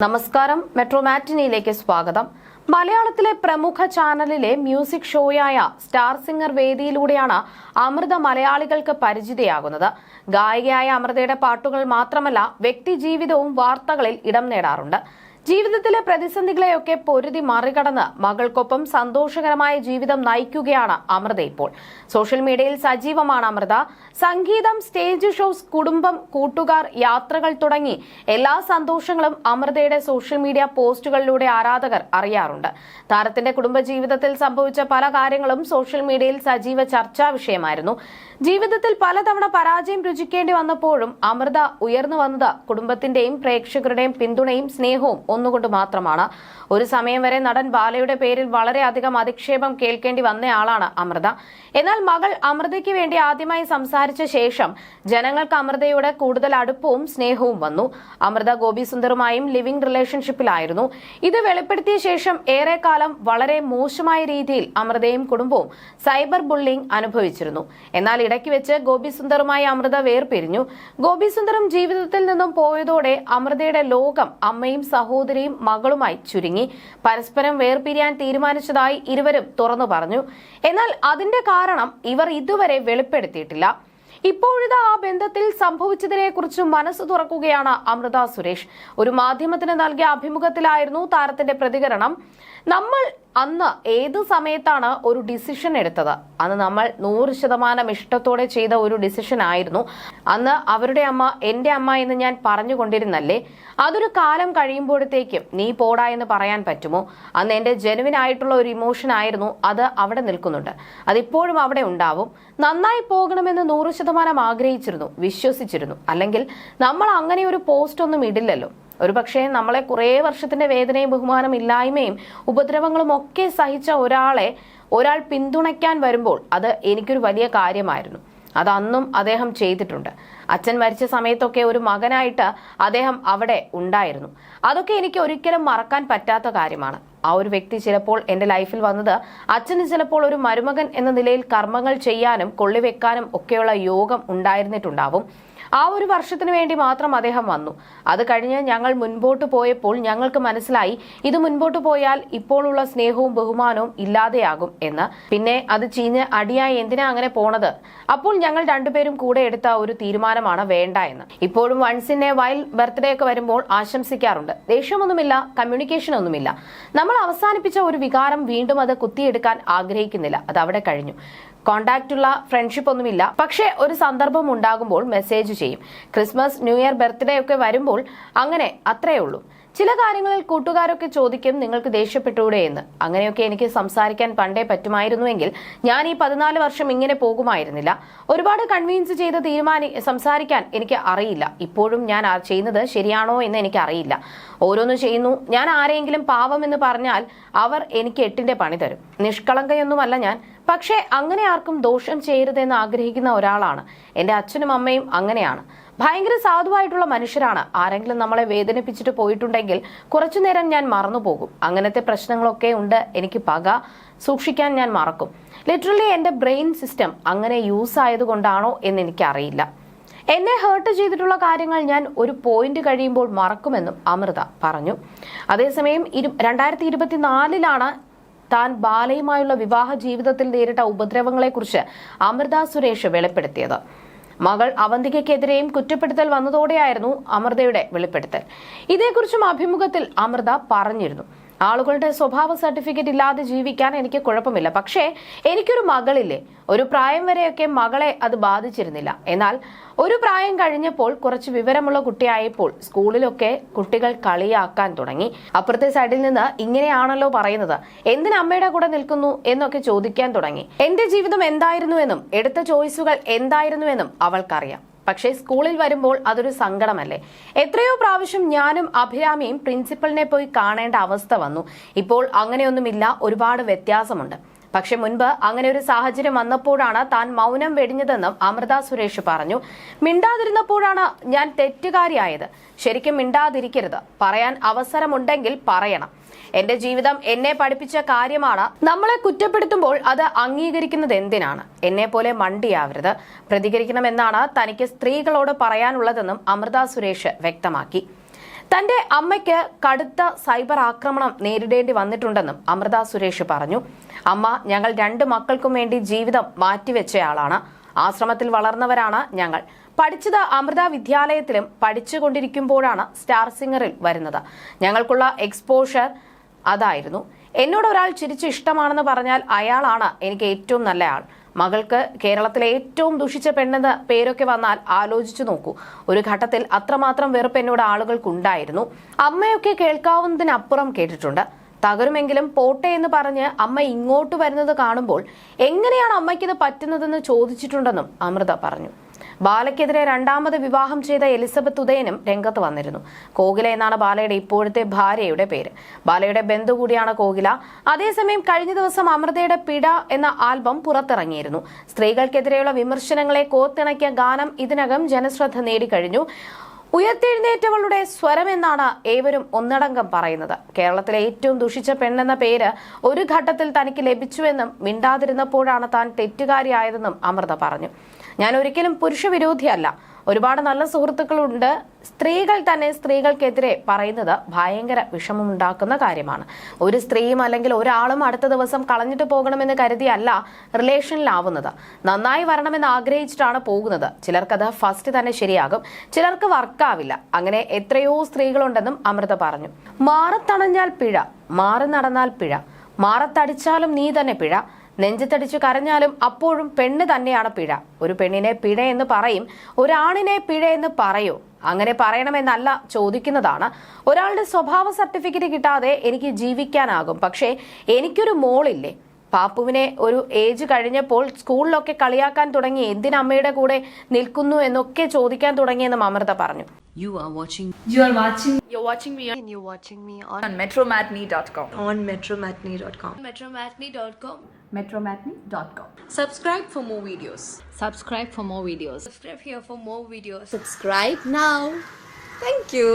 നമസ്കാരം. മെട്രോ മാറ്റിനിയിലേക്ക് സ്വാഗതം. മലയാളത്തിലെ പ്രമുഖ ചാനലിലെ മ്യൂസിക് ഷോയായ സ്റ്റാർ സിംഗർ വേദിയിലൂടെയാണ് അമൃത മലയാളികൾക്ക് പരിചിതയാകുന്നത്. ഗായികയായ അമൃതയുടെ പാട്ടുകൾ മാത്രമല്ല, വ്യക്തി ജീവിതവും വാർത്തകളിൽ ഇടം നേടാറുണ്ട്. ജീവിതത്തിലെ പ്രതിസന്ധികളെയൊക്കെ പൊരുതി മറികടന്ന് മകൾക്കൊപ്പം സന്തോഷകരമായ ജീവിതം നയിക്കുകയാണ് അമൃത ഇപ്പോൾ. സോഷ്യൽ മീഡിയയിൽ സജീവമാണ് അമൃത. സംഗീതം, സ്റ്റേജ് ഷോസ്, കുടുംബം, കൂട്ടുകാർ, യാത്രകൾ തുടങ്ങി എല്ലാ സന്തോഷങ്ങളും അമൃതയുടെ സോഷ്യൽ മീഡിയ പോസ്റ്റുകളിലൂടെ ആരാധകർ അറിയാറുണ്ട്. താരത്തിന്റെ കുടുംബജീവിതത്തിൽ സംഭവിച്ച പല കാര്യങ്ങളും സോഷ്യൽ മീഡിയയിൽ സജീവ ചർച്ചാ വിഷയമായിരുന്നു. ജീവിതത്തിൽ പലതവണ പരാജയം രുചിക്കേണ്ടി വന്നപ്പോഴും അമൃത ഉയർന്നു വന്നത് കുടുംബത്തിന്റെയും പ്രേക്ഷകരുടെയും പിന്തുണയും സ്നേഹവും ഒന്നുകൊണ്ട് മാത്രമാണ്. ഒരു സമയം വരെ നടൻ ബാലയുടെ പേരിൽ വളരെയധികം അധിക്ഷേപം കേൾക്കേണ്ടി വന്നയാളാണ് അമൃത. എന്നാൽ മകൾ അമൃതയ്ക്ക് വേണ്ടി ആദ്യമായി സംസാരിച്ച ശേഷം ജനങ്ങൾക്ക് അമൃതയോട് കൂടുതൽ അടുപ്പവും സ്നേഹവും വന്നു. അമൃത ഗോപി സുന്ദറുമായും ലിവിംഗ് റിലേഷൻഷിപ്പിലായിരുന്നു. ഇത് വെളിപ്പെടുത്തിയ ശേഷം ഏറെക്കാലം വളരെ മോശമായ രീതിയിൽ അമൃതയും കുടുംബവും സൈബർ ബുള്ളിംഗ് അനുഭവിച്ചിരുന്നു. എന്നാൽ ഇടയ്ക്ക് വെച്ച് ഗോപി സുന്ദറുമായി അമൃത വേർപിരിഞ്ഞു. ഗോപി സുന്ദറും ജീവിതത്തിൽ നിന്നും പോയതോടെ അമൃതയുടെ ലോകം അമ്മയും സഹോദരിയും മകളുമായി ചുരുങ്ങി. പരസ്പരം വേർപിരിയാൻ തീരുമാനിച്ചതായി ഇരുവരും തുറന്നു പറഞ്ഞു. എന്നാൽ അതിന്റെ കാരണം ഇവർ ഇതുവരെ വെളിപ്പെടുത്തിയിട്ടില്ല. ഇപ്പോഴിതാ ആ ബന്ധത്തിൽ സംഭവിച്ചതിനെ കുറിച്ച് മനസ്സ് തുറക്കുകയാണ് അമൃത സുരേഷ്. ഒരു മാധ്യമത്തിന് നൽകിയ അഭിമുഖത്തിലായിരുന്നു താരത്തിന്റെ പ്രതികരണം. നമ്മൾ അന്ന് ഏത് സമയത്താണ് ഒരു ഡിസിഷൻ എടുത്തത്? അന്ന് നമ്മൾ 100% ഇഷ്ടത്തോടെ ചെയ്ത ഒരു ഡിസിഷൻ ആയിരുന്നു. അന്ന് അവരുടെ അമ്മ എന്റെ അമ്മ എന്ന് ഞാൻ പറഞ്ഞുകൊണ്ടിരുന്നല്ലേ. അതൊരു കാലം കഴിയുമ്പോഴത്തേക്കും നീ പോടാ എന്ന് പറയാൻ പറ്റുമോ? അന്ന് എന്റെ ജെനുവിൻ ആയിട്ടുള്ള ഒരു ഇമോഷൻ ആയിരുന്നു. അത് അവിടെ നിൽക്കുന്നുണ്ട്, അതിപ്പോഴും അവിടെ ഉണ്ടാവും. നന്നായി പോകണമെന്ന് 100% ആഗ്രഹിച്ചിരുന്നു, വിശ്വസിച്ചിരുന്നു. അല്ലെങ്കിൽ നമ്മൾ അങ്ങനെ ഒരു പോസ്റ്റ് ഒന്നും ഇടില്ലല്ലോ. ഒരുപക്ഷെ നമ്മളെ കുറേ വർഷത്തിന്റെ വേദനയും ബഹുമാനം ഇല്ലായ്മയും ഉപദ്രവങ്ങളും ഒക്കെ സഹിച്ച ഒരാൾ പിന്തുണയ്ക്കാൻ വരുമ്പോൾ അത് എനിക്കൊരു വലിയ കാര്യമായിരുന്നു. അതന്നും അദ്ദേഹം ചെയ്തിട്ടുണ്ട്. അച്ഛൻ മരിച്ച സമയത്തൊക്കെ ഒരു മകനായിട്ട് അദ്ദേഹം അവിടെ ഉണ്ടായിരുന്നു. അതൊക്കെ എനിക്ക് ഒരിക്കലും മറക്കാൻ പറ്റാത്ത കാര്യമാണ്. ആ ഒരു വ്യക്തി ചിലപ്പോൾ എന്റെ ലൈഫിൽ വന്നത് അച്ഛന് ചിലപ്പോൾ ഒരു മരുമകൻ എന്ന നിലയിൽ കർമ്മങ്ങൾ ചെയ്യാനും കൊള്ളിവെക്കാനും ഒക്കെയുള്ള യോഗം ഉണ്ടായിരുന്നിട്ടുണ്ടാവും. ആ ഒരു വർഷത്തിന് വേണ്ടി മാത്രം അദ്ദേഹം വന്നു. അത് കഴിഞ്ഞ് ഞങ്ങൾ മുൻപോട്ട് പോയപ്പോൾ ഞങ്ങൾക്ക് മനസ്സിലായി, ഇത് മുൻപോട്ട് പോയാൽ ഇപ്പോഴുള്ള സ്നേഹവും ബഹുമാനവും ഇല്ലാതെയാകും എന്ന്. പിന്നെ അത് ചീഞ്ഞ് അടിയായി എന്തിനാ അങ്ങനെ പോണത്? അപ്പോൾ ഞങ്ങൾ രണ്ടുപേരും കൂടെ എടുത്ത ഒരു തീരുമാനമാണ് വേണ്ട എന്ന്. ഇപ്പോഴും once in a while birthday ഒക്കെ വരുമ്പോൾ ആശംസിക്കാറുണ്ട്. ദേഷ്യമൊന്നുമില്ല, കമ്മ്യൂണിക്കേഷൻ ഒന്നുമില്ല. നമ്മൾ അവസാനിപ്പിച്ച ഒരു വികാരം വീണ്ടും അത് കുത്തിയെടുക്കാൻ ആഗ്രഹിക്കുന്നില്ല. അത് അവിടെ കഴിഞ്ഞു. കോണ്ടാക്ട് ഉള്ള ഫ്രണ്ട്ഷിപ്പ് ഒന്നുമില്ല. പക്ഷേ ഒരു സന്ദർഭം ഉണ്ടാകുമ്പോൾ മെസ്സേജ് ചെയ്യും. ക്രിസ്മസ്, ന്യൂ ഇയർ, ബർത്ത്ഡേ ഒക്കെ വരുമ്പോൾ അങ്ങനെ, അത്രയേ ഉള്ളൂ. ചില കാര്യങ്ങളിൽ കൂട്ടുകാരൊക്കെ ചോദിക്കും, നിങ്ങൾക്ക് ദേഷ്യപ്പെട്ടൂടെ എന്ന്. അങ്ങനെയൊക്കെ എനിക്ക് സംസാരിക്കാൻ പണ്ടേ പറ്റുമായിരുന്നുവെങ്കിൽ ഞാൻ ഈ 14 വർഷം ഇങ്ങനെ പോകുമായിരുന്നില്ല. ഒരുപാട് കൺവീൻസ് ചെയ്ത് സംസാരിക്കാൻ എനിക്ക് അറിയില്ല. ഇപ്പോഴും ഞാൻ ചെയ്യുന്നത് ശരിയാണോ എന്ന് എനിക്ക് അറിയില്ല. ഓരോന്ന് ചെയ്യുന്നു. ഞാൻ ആരെങ്കിലും പാവം എന്ന് പറഞ്ഞാൽ അവർ എനിക്ക് 8ന്റെ പണി തരും. നിഷ്കളങ്കയൊന്നുമല്ല ഞാൻ. പക്ഷേ അങ്ങനെ ആർക്കും ദോഷം ചെയ്യരുതെന്ന് ആഗ്രഹിക്കുന്ന ഒരാളാണ്. എന്റെ അച്ഛനും അമ്മയും അങ്ങനെയാണ്. ഭയങ്കര സാധുവായിട്ടുള്ള മനുഷ്യരാണ്. ആരെങ്കിലും നമ്മളെ വേദനിപ്പിച്ചിട്ട് പോയിട്ടുണ്ടെങ്കിൽ കുറച്ചുനേരം ഞാൻ മറന്നുപോകും. അങ്ങനത്തെ പ്രശ്നങ്ങളൊക്കെ ഉണ്ട്. എനിക്ക് പക സൂക്ഷിക്കാൻ ഞാൻ മറക്കും. ലിറ്ററലി എന്റെ ബ്രെയിൻ സിസ്റ്റം അങ്ങനെ യൂസ് ആയതുകൊണ്ടാണോ എന്ന് എനിക്കറിയില്ല. എന്നെ ഹേർട്ട് ചെയ്തിട്ടുള്ള കാര്യങ്ങൾ ഞാൻ ഒരു പോയിന്റ് കഴിയുമ്പോൾ മറക്കുമെന്നും അമൃത പറഞ്ഞു. അതേസമയം 2024 താൻ ബാലയുമായുള്ള വിവാഹ ജീവിതത്തിൽ നേരിട്ട ഉപദ്രവങ്ങളെക്കുറിച്ച് അമൃത സുരേഷ് വെളിപ്പെടുത്തിയത്. മകൾ അവന്തികയ്ക്കെതിരെയും കുറ്റപ്പെടുത്തൽ വന്നതോടെയായിരുന്നു അമൃതയുടെ വെളിപ്പെടുത്തൽ. ഇതേക്കുറിച്ചും അഭിമുഖത്തിൽ അമൃത പറഞ്ഞിരുന്നു. ആളുകളുടെ സ്വഭാവ സർട്ടിഫിക്കറ്റ് ഇല്ലാതെ ജീവിക്കാൻ എനിക്ക് കുഴപ്പമില്ല. പക്ഷേ എനിക്കൊരു മകളില്ലേ. ഒരു പ്രായം വരെയൊക്കെ മകളെ അത് ബാധിച്ചിരുന്നില്ല. എന്നാൽ ഒരു പ്രായം കഴിഞ്ഞപ്പോൾ, കുറച്ച് വിവരമുള്ള കുട്ടിയായപ്പോൾ സ്കൂളിലൊക്കെ കുട്ടികൾ കളിയാക്കാൻ തുടങ്ങി. അപ്പുറത്തെ സൈഡിൽ നിന്ന് ഇങ്ങനെയാണല്ലോ പറയുന്നത്, എന്തിന് അമ്മയുടെ കൂടെ നിൽക്കുന്നു എന്നൊക്കെ ചോദിക്കാൻ തുടങ്ങി. എന്റെ ജീവിതം എന്തായിരുന്നുവെന്നും എടുത്ത ചോയ്സുകൾ എന്തായിരുന്നുവെന്നും അവൾക്കറിയാം. പക്ഷേ സ്കൂളിൽ വരുമ്പോൾ അതൊരു സങ്കടമല്ലേ. എത്രയോ പ്രാവശ്യം ഞാനും അഭിരാമിയും പ്രിൻസിപ്പലിനെ പോയി കാണേണ്ട അവസ്ഥ വന്നു. ഇപ്പോൾ അങ്ങനെയൊന്നുമില്ല, ഒരുപാട് വ്യത്യാസമുണ്ട്. പക്ഷെ മുൻപ് അങ്ങനെ ഒരു സാഹചര്യം വന്നപ്പോഴാണ് താൻ മൗനം വെടിഞ്ഞതെന്നും അമൃത സുരേഷ് പറഞ്ഞു. മിണ്ടാതിരുന്നപ്പോഴാണ് ഞാൻ തെറ്റുകാരിയായത്. ശരിക്കും മിണ്ടാതിരിക്കരുത്. പറയാൻ അവസരമുണ്ടെങ്കിൽ പറയണം. എന്റെ ജീവിതം എന്നെ പഠിപ്പിച്ച കാര്യമാണ്. നമ്മളെ കുറ്റപ്പെടുത്തുമ്പോൾ അത് അംഗീകരിക്കുന്നത് എന്തിനാണ്? എന്നെ പോലെ മണ്ടിയാവരുത്. പ്രതികരിക്കണമെന്നാണ് തനിക്ക് സ്ത്രീകളോട് പറയാനുള്ളതെന്നും അമൃത സുരേഷ് വ്യക്തമാക്കി. തന്റെ അമ്മയ്ക്ക് കടുത്ത സൈബർ ആക്രമണം നേരിടേണ്ടി വന്നിട്ടുണ്ടെന്നും അമൃത സുരേഷ് പറഞ്ഞു. അമ്മ ഞങ്ങൾ 2 മക്കൾക്കും വേണ്ടി ജീവിതം മാറ്റിവെച്ചയാളാണ്. ആശ്രമത്തിൽ വളർന്നവരാണ് ഞങ്ങൾ. പഠിച്ചത് അമൃത വിദ്യാലയത്തിലും പഠിച്ചുകൊണ്ടിരിക്കുമ്പോഴാണ് സ്റ്റാർ സിംഗറിൽ വരുന്നത്. ഞങ്ങൾക്കുള്ള എക്സ്പോഷർ അതായിരുന്നു. എന്നോട് ഒരാൾ ചിരിച്ച് ഇഷ്ടമാണെന്ന് പറഞ്ഞാൽ അയാളാണ് എനിക്ക് ഏറ്റവും നല്ല ആൾ. മകൾക്ക് കേരളത്തിലെ ഏറ്റവും ദുഷിച്ച പെണ്ണെന്ന് പേരൊക്കെ വന്നാൽ ആലോചിച്ചു നോക്കൂ. ഒരു ഘട്ടത്തിൽ അത്രമാത്രം വെറുപ്പ് എന്നോട് ആളുകൾക്കുണ്ടായിരുന്നു. അമ്മയൊക്കെ കേൾക്കാവുന്നതിനപ്പുറം കേട്ടിട്ടുണ്ട്. തകരുമെങ്കിലും പോട്ടെ എന്ന് പറഞ്ഞ് അമ്മ ഇങ്ങോട്ട് വരുന്നത് കാണുമ്പോൾ എങ്ങനെയാണ് അമ്മയ്ക്കിത് പറ്റുന്നതെന്ന് ചോദിച്ചിട്ടുണ്ടെന്നും അമൃത പറഞ്ഞു. ബാലയ്ക്കെതിരെ 2ാമത് വിവാഹം ചെയ്ത എലിസബത്ത് ഉദയനും രംഗത്ത് വന്നിരുന്നു. കോകില എന്നാണ് ബാലയുടെ ഇപ്പോഴത്തെ ഭാര്യയുടെ പേര്. ബാലയുടെ ബന്ധു കൂടിയാണ് കോകില. അതേസമയം കഴിഞ്ഞ ദിവസം അമൃതയുടെ പിട എന്ന ആൽബം പുറത്തിറങ്ങിയിരുന്നു. സ്ത്രീകൾക്കെതിരെയുള്ള വിമർശനങ്ങളെ കോർത്തിണക്കിയ ഗാനം ഇതിനകം ജനശ്രദ്ധ നേടിക്കഴിഞ്ഞു. ഉയർത്തെഴുന്നേറ്റവളുടെ സ്വരം എന്നാണ് ഏവരും ഒന്നടങ്കം പറയുന്നത്. കേരളത്തിലെ ഏറ്റവും ദുഷിച്ച പെണ്ണെന്ന പേര് ഒരു ഘട്ടത്തിൽ തനിക്ക് ലഭിച്ചുവെന്നും മിണ്ടാതിരുന്നപ്പോഴാണ് താൻ തെറ്റുകാരിയായതെന്നും അമൃത പറഞ്ഞു. ഞാൻ ഒരിക്കലും പുരുഷവിരോധിയല്ല. ഒരുപാട് നല്ല സുഹൃത്തുക്കളുണ്ട്. സ്ത്രീകൾ തന്നെ സ്ത്രീകൾക്കെതിരെ പറയുന്നത് ഭയങ്കര വിഷമമുണ്ടാക്കുന്ന കാര്യമാണ്. ഒരു സ്ത്രീയും അല്ലെങ്കിൽ ഒരാളും അടുത്ത ദിവസം കളഞ്ഞിട്ട് പോകണമെന്ന് കരുതിയല്ല റിലേഷനിലാവുന്നത്. നന്നായി വരണമെന്ന് ആഗ്രഹിച്ചിട്ടാണ് പോകുന്നത്. ചിലർക്കത് ഫസ്റ്റ് തന്നെ ശരിയാകും, ചിലർക്ക് വർക്കാവില്ല. അങ്ങനെ എത്രയോ സ്ത്രീകളുണ്ടെന്നും അമൃത പറഞ്ഞു. മാറത്തണഞ്ഞാൽ പിഴ, മാറി നടന്നാൽ പിഴ, മാറത്തടിച്ചാലും നീ തന്നെ പിഴ, നെഞ്ചത്തടിച്ചു കരഞ്ഞാലും അപ്പോഴും പെണ്ണ് തന്നെയാണ് പിഴ. ഒരു പെണ്ണിനെ പിഴ എന്ന് പറയും, ഒരാണിനെ പിഴ എന്ന് പറയൂ? അങ്ങനെ പറയണമെന്നല്ല ചോദിക്കുന്നതാണ്. ഒരാളുടെ സ്വഭാവ സർട്ടിഫിക്കറ്റ് കിട്ടാതെ എനിക്ക് ജീവിക്കാനാകും, പക്ഷേ എനിക്കൊരു മോളില്ലേ? പാപ്പുവിനെ ഒരു ഏജ് കഴിഞ്ഞപ്പോൾ സ്കൂളിലൊക്കെ കളിയാക്കാൻ തുടങ്ങി. എന്തിനമ്മയുടെ കൂടെ നിൽക്കുന്നു എന്നൊക്കെ ചോദിക്കാൻ തുടങ്ങിയെന്നും അമൃത പറഞ്ഞു. You're watching me on metromatney.com. on metromatney.com. metromatney.com. Subscribe for more videos. Subscribe for more videos. Subscribe here for more videos. Subscribe now. Thank you.